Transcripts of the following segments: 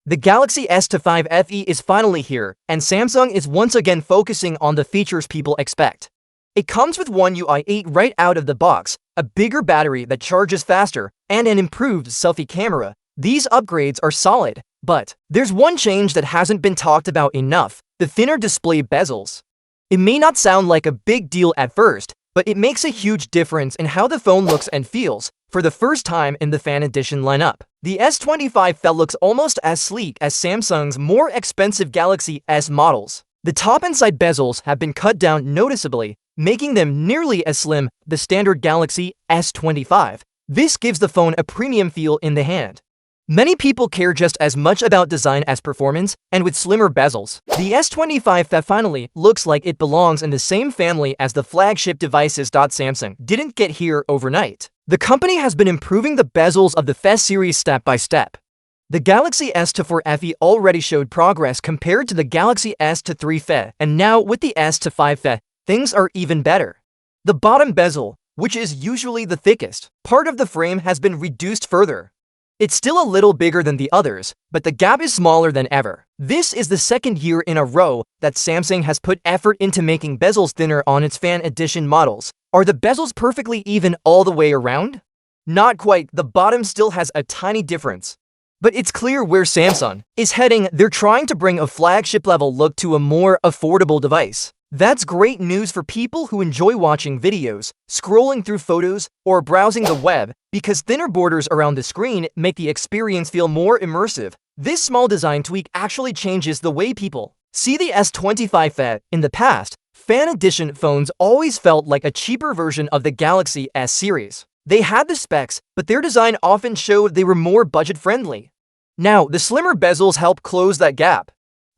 The Galaxy S25 FE is finally here, and Samsung is once again focusing on the features people expect. It comes with One UI 8 right out of the box, a bigger battery that charges faster, and an improved selfie camera. These upgrades are solid, but there's one change that hasn't been talked about enough: the thinner display bezels. It may not sound like a big deal at first, but it makes a huge difference in how the phone looks and feels. For the first time in the Fan Edition lineup, the S25 FE looks almost as sleek as Samsung's more expensive Galaxy S models. The top and side bezels have been cut down noticeably, making them nearly as slim as the standard Galaxy S25. This gives the phone a premium feel in the hand. Many people care just as much about design as performance, and with slimmer bezels, the S25 FE finally looks like it belongs in the same family as the flagship devices. Samsung didn't get here overnight. The company has been improving the bezels of the FE series step by step. The Galaxy S24 FE already showed progress compared to the Galaxy S23 FE, and now with the S25 FE, things are even better. The bottom bezel, which is usually the thickest part of the frame, has been reduced further. It's still a little bigger than the others, but the gap is smaller than ever. This is the second year in a row that Samsung has put effort into making bezels thinner on its Fan Edition models. Are the bezels perfectly even all the way around? Not quite. The bottom still has a tiny difference. But it's clear where Samsung is heading. They're trying to bring a flagship-level look to a more affordable device. That's great news for people who enjoy watching videos, scrolling through photos, or browsing the web, because thinner borders around the screen make the experience feel more immersive. This small design tweak actually changes the way people see the S25 FE. In the past, Fan Edition phones always felt like a cheaper version of the Galaxy S series. They had the specs, but their design often showed they were more budget-friendly. Now, the slimmer bezels help close that gap.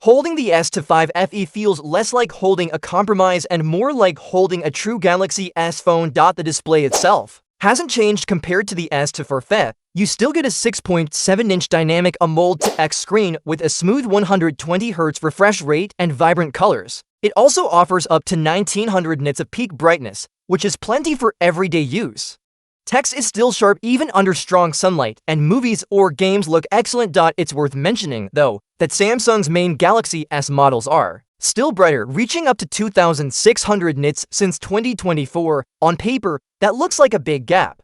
Holding the S25 FE feels less like holding a compromise and more like holding a true Galaxy S phone. The display itself hasn't changed compared to the S24 FE. You still get a 6.7-inch dynamic AMOLED screen with a smooth 120Hz refresh rate and vibrant colors. It also offers up to 1900 nits of peak brightness, which is plenty for everyday use. Text is still sharp even under strong sunlight, and movies or games look excellent. It's worth mentioning, though, that Samsung's main Galaxy S models are still brighter, reaching up to 2600 nits since 2024. On paper, that looks like a big gap.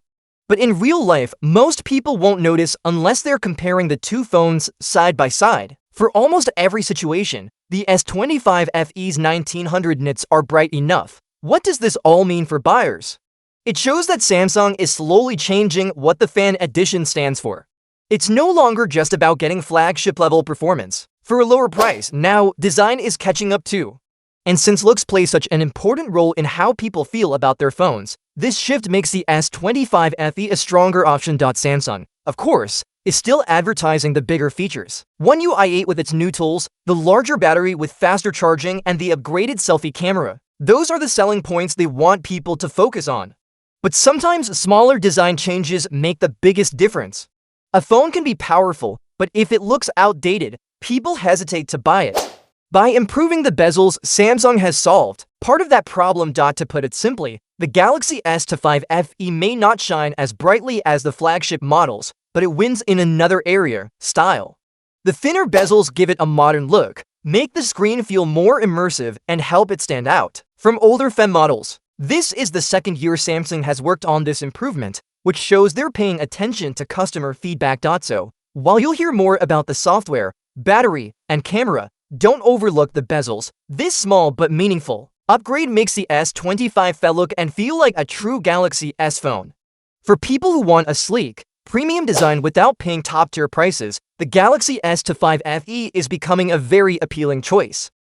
But in real life, most people won't notice unless they're comparing the two phones side by side. For almost every situation, the S25 FE's 1900 nits are bright enough. What does this all mean for buyers? It shows that Samsung is slowly changing what the Fan Edition stands for. It's no longer just about getting flagship-level performance for a lower price. Now, design is catching up too. And since looks play such an important role in how people feel about their phones, this shift makes the S25 FE a stronger option. Samsung, of course, is still advertising the bigger features. One UI 8 with its new tools, the larger battery with faster charging, and the upgraded selfie camera. Those are the selling points they want people to focus on. But sometimes smaller design changes make the biggest difference. A phone can be powerful, but if it looks outdated, people hesitate to buy it. By improving the bezels, Samsung has solved part of that problem. To put it simply, the Galaxy S25 FE may not shine as brightly as the flagship models, but it wins in another area: style. The thinner bezels give it a modern look, make the screen feel more immersive, and help it stand out from older FE models. This is the second year Samsung has worked on this improvement, which shows they're paying attention to customer feedback. So, while you'll hear more about the software, battery, and camera, don't overlook the bezels. This small but meaningful upgrade makes the S25 FE look and feel like a true Galaxy S phone. For people who want a sleek, premium design without paying top-tier prices, the Galaxy S25 FE is becoming a very appealing choice.